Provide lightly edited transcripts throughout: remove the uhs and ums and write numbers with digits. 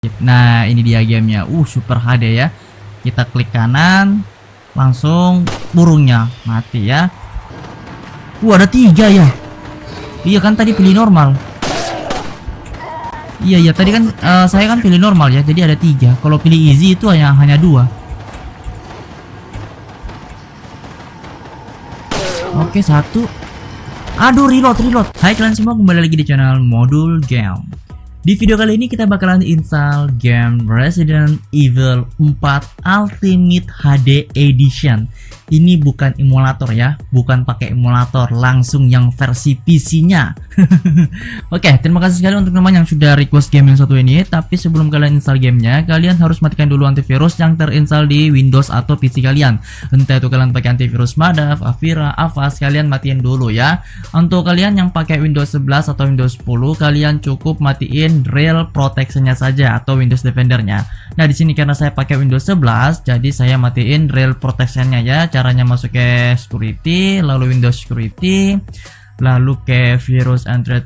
Nah, ini dia gamenya. Super HD ya. Kita klik kanan, langsung burungnya mati ya. Ada 3 ya. Iya kan tadi pilih normal. Iya tadi kan saya kan pilih normal ya, jadi ada 3. Kalau pilih easy itu hanya 2. Oke, 1. Aduh, reload. Hai kalian semua, kembali lagi di channel Modul Game. Di video kali ini kita bakalan install game Resident Evil 4 Ultimate HD Edition. Ini bukan emulator ya, bukan pakai emulator, langsung yang versi PC-nya. Oke, terima kasih sekali untuk teman yang sudah request game yang satu ini. Tapi sebelum kalian install gamenya, kalian harus matikan dulu antivirus yang terinstall di Windows atau PC kalian. Entah itu kalian pakai antivirus Madaf, Avira, Avast, kalian matiin dulu ya. Untuk kalian yang pakai Windows 11 atau Windows 10, kalian cukup matiin Real Protection-nya saja atau Windows Defender-nya. Nah, di sini karena saya pakai Windows 11, jadi saya matiin Real Protection-nya ya. Caranya masuk ke Security, lalu Windows Security, lalu ke Virus and Threat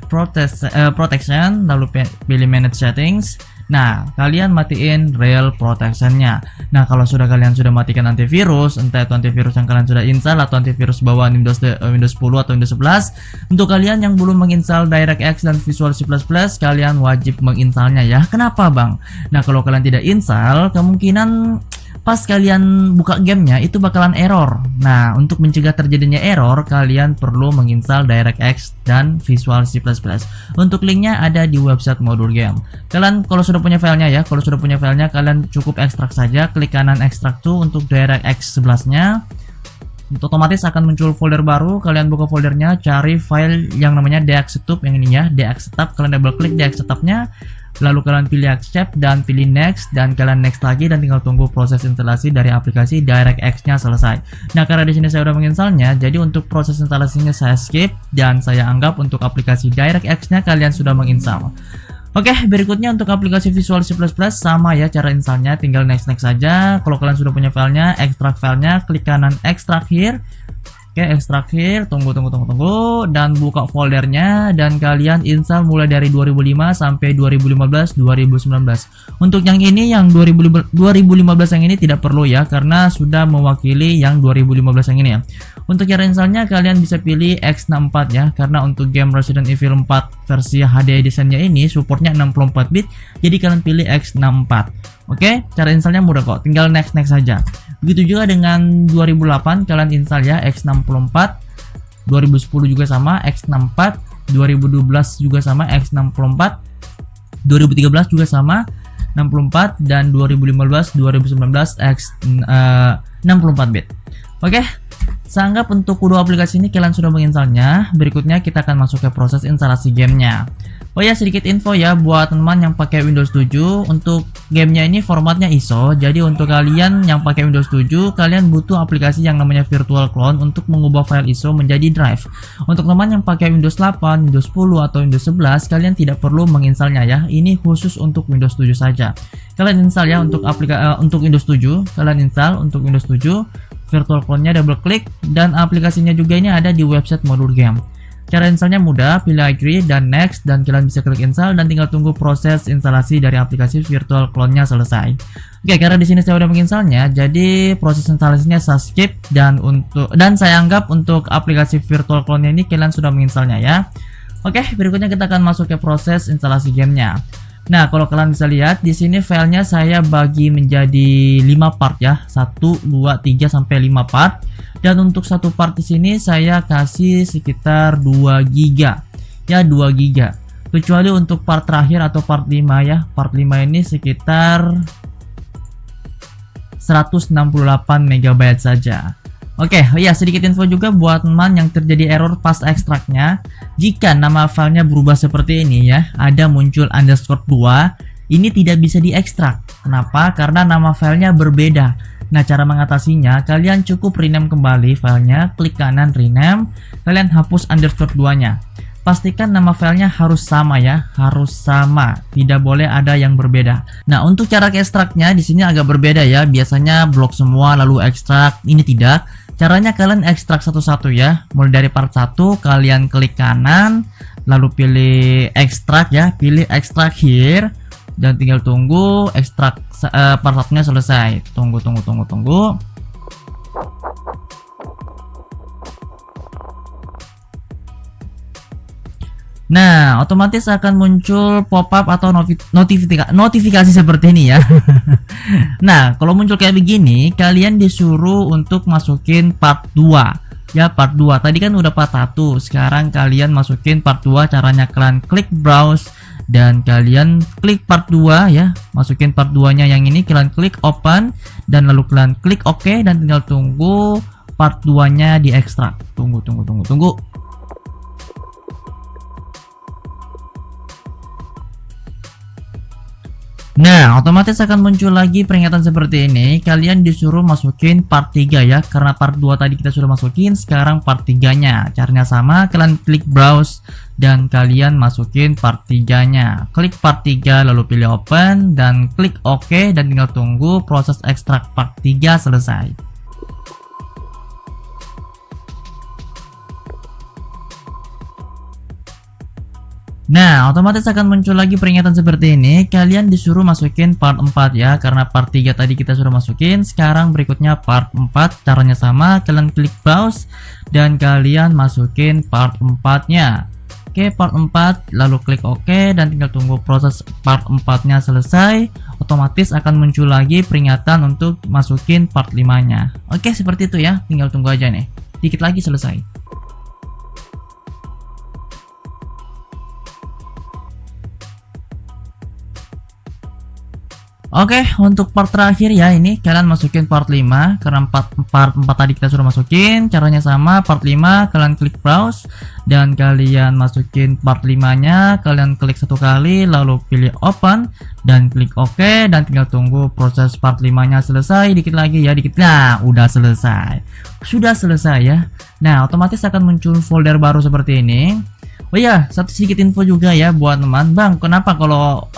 Protection, lalu pilih Manage Settings. Nah, kalian matiin Real Protection-nya. Nah, kalau kalian sudah matikan antivirus, entah itu antivirus yang kalian sudah install atau antivirus bawaan Windows 10 atau Windows 11, untuk kalian yang belum menginstal DirectX dan Visual C++, kalian wajib menginstalnya ya. Kenapa, Bang? Nah, kalau kalian tidak install, kemungkinan pas kalian buka gamenya itu bakalan error. Nah, untuk mencegah terjadinya error, kalian perlu menginstal DirectX dan Visual C++. Untuk linknya ada di website Modul Game. Kalian kalau sudah punya filenya ya, kalian cukup ekstrak saja, klik kanan ekstrak to untuk DirectX 11-nya. Otomatis akan muncul folder baru, kalian buka foldernya, cari file yang namanya dxsetup, yang ini ya, dxsetup. Kalian double klik dxsetupnya, lalu kalian pilih accept dan pilih next, dan kalian next lagi, dan tinggal tunggu proses instalasi dari aplikasi DirectX-nya selesai. Nah, karena di sini saya udah menginstalnya, jadi untuk proses instalasinya saya skip, dan saya anggap untuk aplikasi DirectX-nya kalian sudah menginstal. Oke, berikutnya untuk aplikasi Visual C++ sama ya cara installnya, tinggal next saja. Kalau kalian sudah punya filenya, ekstrak filenya, klik kanan ekstrak here. Oke, ekstrak here, tunggu dan buka foldernya, dan kalian install mulai dari 2005 sampai 2015 2019. Untuk yang ini, yang 2015 yang ini tidak perlu ya, karena sudah mewakili yang 2015 yang ini ya. Untuk cara installnya kalian bisa pilih X64 ya, karena untuk game Resident Evil 4 versi HD editionnya ini supportnya 64 bit, jadi kalian pilih X64. Oke, cara installnya mudah kok, tinggal next saja. Begitu juga dengan 2008, kalian install ya X64, 2010 juga sama X64, 2012 juga sama X64, 2013 juga sama 64, dan 2015 2019 X64 bit. Oke, saya anggap untuk kedua aplikasi ini kalian sudah menginstalnya. Berikutnya kita akan masuk ke proses instalasi gamenya. Oh ya, sedikit info ya buat teman yang pakai Windows 7, untuk gamenya ini formatnya ISO. Jadi untuk kalian yang pakai Windows 7, kalian butuh aplikasi yang namanya Virtual Clone untuk mengubah file ISO menjadi drive. Untuk teman yang pakai Windows 8, Windows 10 atau Windows 11, kalian tidak perlu menginstalnya ya. Ini khusus untuk Windows 7 saja. Kalian install ya untuk untuk Windows 7, kalian install untuk Windows 7. Virtual Clone-nya double klik, dan aplikasinya juga ini ada di website Modul Game. Cara installnya mudah, pilih agree dan next, dan kalian bisa klik install dan tinggal tunggu proses instalasi dari aplikasi Virtual Clone-nya selesai. Oke, karena di sini saya udah menginstalnya, jadi proses instalasinya saya skip, dan saya anggap untuk aplikasi Virtual Clone ini kalian sudah menginstalnya ya. Oke, berikutnya kita akan masuk ke proses instalasi gamenya. Nah, kalau kalian bisa lihat di sini filenya saya bagi menjadi 5 part ya, 1, 2, 3 sampai 5 part. Dan untuk satu part di sini saya kasih sekitar 2 GB. Ya, 2 GB. Kecuali untuk part terakhir atau part 5 ya. Part 5 ini sekitar 168 MB saja. Oke, ya sedikit info juga buat teman yang terjadi error pas ekstraknya. Jika nama filenya berubah seperti ini ya, ada muncul underscore 2, ini tidak bisa diekstrak. Kenapa? Karena nama filenya berbeda. Nah, cara mengatasinya, kalian cukup rename kembali filenya, klik kanan rename, kalian hapus underscore 2-nya. Pastikan nama filenya harus sama ya, harus sama, tidak boleh ada yang berbeda. Nah, untuk cara ekstraknya di sini agak berbeda ya. Biasanya blok semua lalu ekstrak, ini tidak. Caranya kalian ekstrak satu-satu ya. Mulai dari part 1 kalian klik kanan, lalu pilih ekstrak ya, pilih ekstrak here. dan tinggal tunggu ekstrak part 1-nya selesai. Tunggu. Nah, otomatis akan muncul pop-up atau notifikasi seperti ini ya. Nah, kalau muncul kayak begini, kalian disuruh untuk masukin part 2. Ya, part 2. Tadi kan udah part 1. Sekarang kalian masukin part 2. Caranya kalian klik browse dan kalian klik part 2 ya. Masukin part 2-nya yang ini, kalian klik open dan lalu kalian klik OK dan tinggal tunggu part 2-nya diekstrak. Tunggu. Nah, otomatis akan muncul lagi peringatan seperti ini. Kalian disuruh masukin part 3 ya. Karena part 2 tadi kita sudah masukin, sekarang part 3-nya. Caranya sama, kalian klik browse dan kalian masukin part 3-nya. Klik part 3 lalu pilih open dan klik OK dan tinggal tunggu proses ekstrak part 3 selesai. Nah, otomatis akan muncul lagi peringatan seperti ini. Kalian disuruh masukin part 4 ya. Karena part 3 tadi kita sudah masukin. Sekarang berikutnya part 4. Caranya sama, kalian klik browse dan kalian masukin part 4-nya. Oke, part 4 lalu klik OK dan tinggal tunggu proses part 4-nya selesai. Otomatis akan muncul lagi peringatan untuk masukin part 5-nya. Oke, seperti itu ya. Tinggal tunggu aja nih. Dikit lagi selesai. Oke, untuk part terakhir ya, ini kalian masukin part 5 karena part 4 tadi kita sudah masukin. Caranya sama, part 5 kalian klik browse dan kalian masukin part 5-nya, kalian klik satu kali lalu pilih open dan klik OK dan tinggal tunggu proses part 5-nya selesai. Dikit lagi ya, dikit. Nah, udah selesai. Sudah selesai ya. Nah, otomatis akan muncul folder baru seperti ini. Oh iya, satu sedikit info juga ya buat teman. Bang, kenapa kalau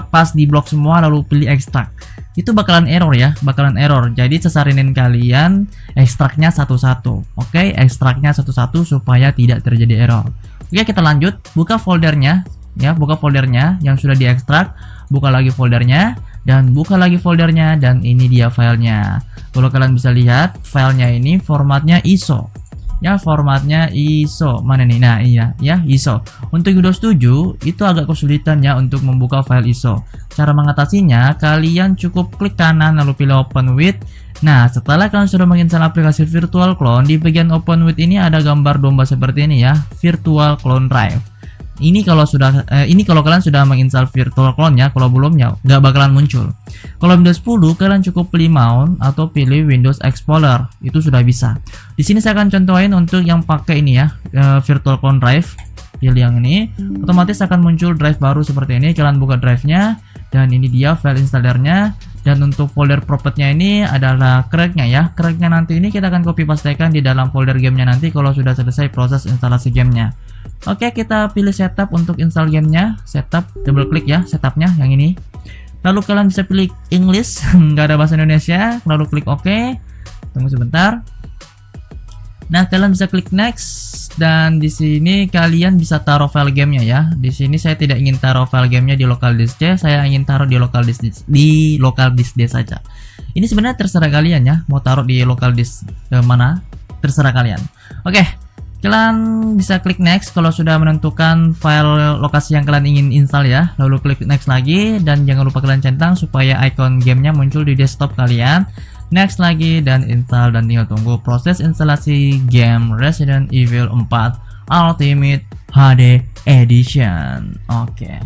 pas di blok semua lalu pilih ekstrak? Itu bakalan error ya, bakalan error. Jadi sesarinin kalian ekstraknya satu-satu. Oke, ekstraknya satu-satu supaya tidak terjadi error. Oke, kita lanjut. Buka foldernya ya, buka foldernya yang sudah diekstrak. Buka lagi foldernya dan buka lagi foldernya dan ini dia filenya. Kalau kalian bisa lihat, filenya ini formatnya ISO. Ya, formatnya ISO. Mana nih? Nah, iya ya, ISO. Untuk Windows 7 itu agak kesulitan ya untuk membuka file ISO. Cara mengatasinya, kalian cukup klik kanan lalu pilih open with. Nah, setelah kalian sudah menginstal aplikasi Virtual Clone, di bagian open with ini ada gambar domba seperti ini ya, Virtual Clone Drive. Ini kalau kalian sudah menginstal Virtual Clone ya, kalau belum ya nggak bakalan muncul. Kalau Windows 10 kalian cukup pilih mount atau pilih Windows Explorer, itu sudah bisa. Di sini saya akan contohin untuk yang pakai ini ya, Virtual Clone Drive. Pilih yang ini, otomatis akan muncul drive baru seperti ini. Kalian buka drive-nya dan ini dia file installernya. Dan untuk folder property-nya ini adalah crack-nya ya. Crack-nya nanti ini kita akan copy pastekan di dalam folder gamenya nanti kalau sudah selesai proses instalasi gamenya. Oke, kita pilih setup untuk install gamenya. Setup, double klik ya setupnya yang ini. Lalu kalian bisa pilih English, nggak ada bahasa Indonesia. Lalu klik OK. Tunggu sebentar. Nah, kalian bisa klik next dan di sini kalian bisa taruh file gamenya ya. Di sini saya tidak ingin taruh file gamenya di local disk C, saya ingin taruh di local disk D saja. Ini sebenarnya terserah kalian ya, mau taruh di local disk mana, terserah kalian. Oke, kalian bisa klik next kalau sudah menentukan file lokasi yang kalian ingin install ya. Lalu klik next lagi dan jangan lupa kalian centang supaya icon gamenya muncul di desktop kalian. Next lagi dan install dan tinggal tunggu proses instalasi game Resident Evil 4 Ultimate HD Edition. Oke.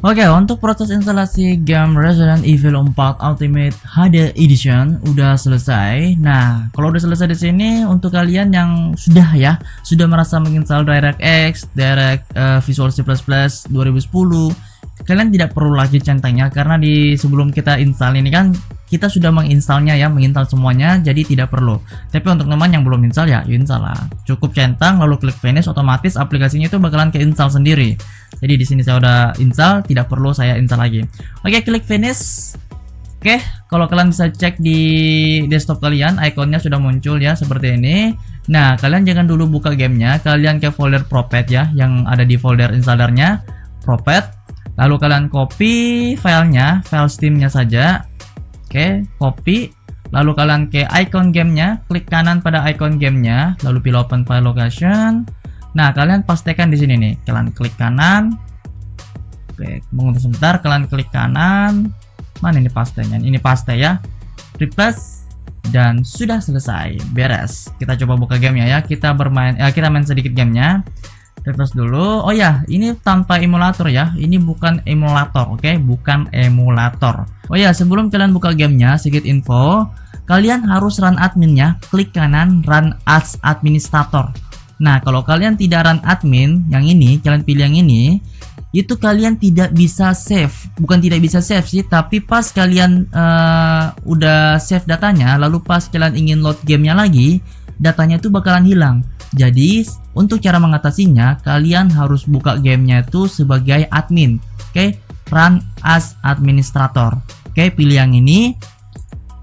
Oke, untuk proses instalasi game Resident Evil 4 Ultimate HD Edition udah selesai. Nah, kalau udah selesai di sini, untuk kalian yang sudah merasa menginstal DirectX, Visual C++ 2010, kalian tidak perlu lagi centangnya karena di sebelum kita install ini kan kita sudah menginstalnya ya, menginstal semuanya, jadi tidak perlu. Tapi untuk teman yang belum install ya, install lah. Cukup centang lalu klik finish, otomatis aplikasinya itu bakalan ke-install sendiri. Jadi di sini saya udah install, tidak perlu saya install lagi. Oke, klik finish. Oke, kalau kalian bisa cek di desktop kalian, ikonnya sudah muncul ya seperti ini. Nah, kalian jangan dulu buka gamenya, kalian ke folder Propet ya, yang ada di folder installernya Propet. Lalu kalian copy filenya, file Steamnya saja. Oke, copy. Lalu kalian ke icon gamenya, klik kanan pada icon gamenya, lalu pilih open file location. Nah, kalian pastikan di sini nih, kalian klik kanan. Oke, tunggu sebentar, kalian klik kanan. Mana ini pastenya? Ini paste ya. Replace dan sudah selesai, beres. Kita coba buka gamenya ya. Kita main sedikit gamenya. Refresh dulu. Oh ya, ini tanpa emulator ya. Ini bukan emulator, oke? Bukan emulator. Oh ya, sebelum kalian buka gamenya, sedikit info. Kalian harus run adminnya. Klik kanan, run as administrator. Nah, kalau kalian tidak run admin, yang ini, kalian pilih yang ini. Itu kalian tidak bisa save, bukan tidak bisa save sih, tapi pas kalian udah save datanya, lalu pas kalian ingin load gamenya lagi, datanya itu bakalan hilang. Jadi untuk cara mengatasinya, kalian harus buka gamenya itu sebagai admin. Oke, run as administrator. Oke, pilih yang ini,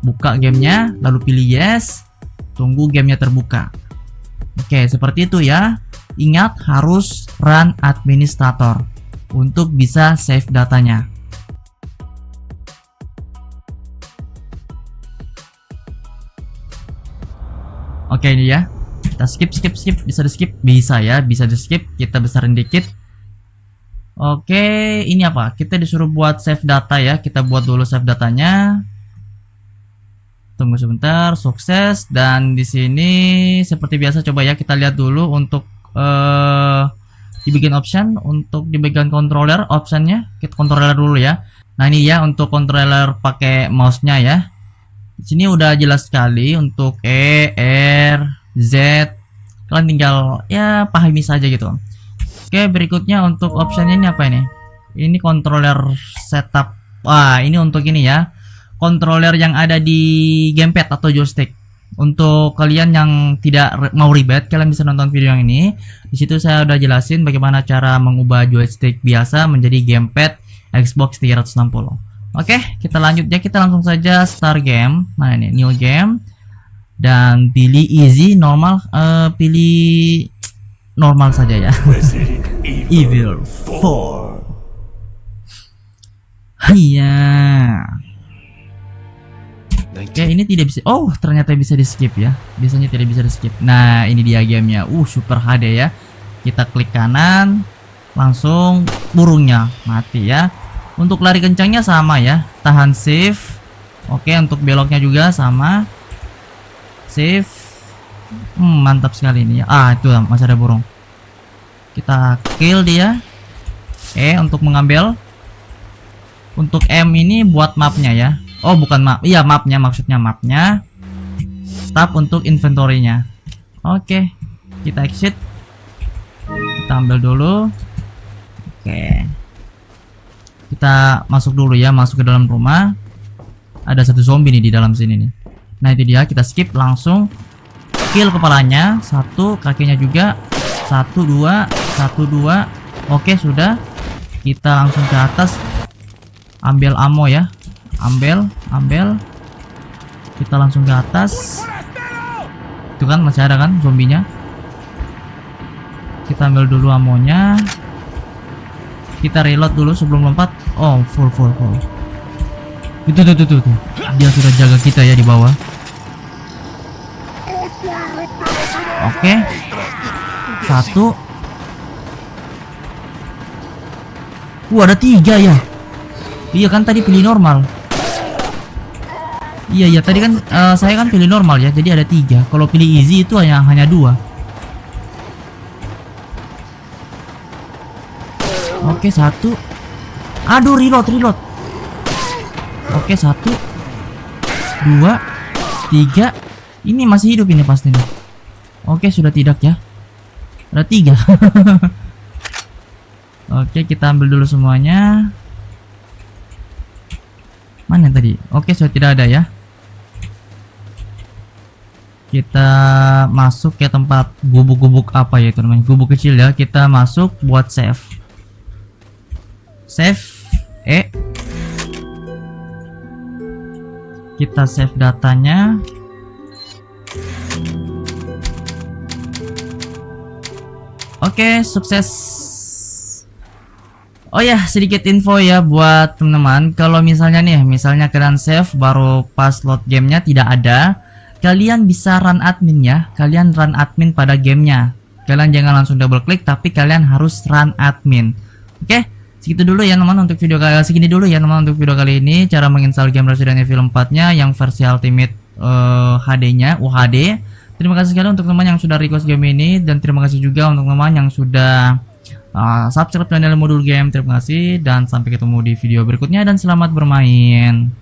buka gamenya, lalu pilih yes, tunggu gamenya terbuka. Oke, seperti itu ya. Ingat harus run administrator untuk bisa save datanya. Oke, ini ya. Kita skip, bisa di skip, bisa ya, bisa di skip. Kita besarin dikit. Oke, ini apa? Kita disuruh buat save data ya. Kita buat dulu save datanya. Tunggu sebentar, sukses. Dan di sini seperti biasa coba ya kita lihat dulu untuk di bagian option, untuk di bagian controller optionnya kita controller dulu ya. Nah ini ya untuk controller pakai mouse-nya ya. Di sini udah jelas sekali untuk E, R, Z. Kalian tinggal ya pahami saja gitu. Oke, berikutnya untuk optionnya ini apa ini? Ini controller setup. Wah, ini untuk ini ya. Controller yang ada di gamepad atau joystick. Untuk kalian yang tidak mau ribet, kalian bisa nonton video yang ini. Di situ saya udah jelasin bagaimana cara mengubah joystick biasa menjadi gamepad Xbox 360. Oke, kita lanjut ya. Kita langsung saja start game. Mana nih? New game. Dan pilih easy, normal. Pilih normal saja ya. Evil 4. Iya. Oke, ini tidak bisa. Oh, ternyata bisa di skip ya. Biasanya tidak bisa di skip. Nah, ini dia gamenya. Super HD ya. Kita klik kanan, langsung burungnya mati ya. Untuk lari kencangnya sama ya. Tahan shift. Oke, untuk beloknya juga sama. Shift. Mantap sekali ini ya. Itu masih ada burung. Kita kill dia. Untuk mengambil. Untuk M ini buat mapnya ya. Oh, bukan map. Iya, mapnya, maksudnya mapnya. Tab untuk inventory-nya. Oke, kita exit. Kita ambil dulu. Oke. Kita masuk dulu ya, masuk ke dalam rumah. Ada satu zombie nih di dalam sini nih. Nah, itu dia, kita skip langsung. Kill kepalanya, satu, kakinya juga. 1 2 1 2. Oke, sudah. Kita langsung ke atas. Ambil ammo ya. Ambil. Kita langsung ke atas. Itu kan masih ada kan zombinya. Kita ambil dulu ammonya. Kita reload dulu sebelum lompat. Oh, full. Itu tuh. Dia sudah jaga kita ya di bawah. Oke. 1. Ada 3 ya. Iya kan tadi pilih normal. Iya tadi kan saya kan pilih normal ya, jadi ada 3. Kalau pilih easy itu hanya 2. Oke, 1. Aduh, reload. Oke, 1 2 3. Ini masih hidup ini pasti nih. Oke, sudah tidak ya. Ada 3. Oke, kita ambil dulu semuanya. Mana tadi? Oke, sudah tidak ada ya. Kita masuk ke tempat gubuk-gubuk apa ya itu namanya, gubuk kecil ya. Kita masuk buat save. Kita save datanya. Oke, sukses. Oh ya, sedikit info ya buat teman-teman. Kalau misalnya nih, misalnya kalian save baru pas load gamenya tidak ada, kalian bisa run admin ya. Kalian run admin pada gamenya. Kalian jangan langsung double klik, tapi kalian harus run admin. Oke, segitu dulu ya teman-teman untuk video kali segini dulu ya teman-teman untuk video kali ini. Cara menginstal game Resident Evil 4-nya yang versi Ultimate HD-nya, UHD. Terima kasih sekali untuk teman yang sudah request game ini, dan terima kasih juga untuk teman yang sudah subscribe channel Modul Game. Terima kasih dan sampai ketemu di video berikutnya dan selamat bermain.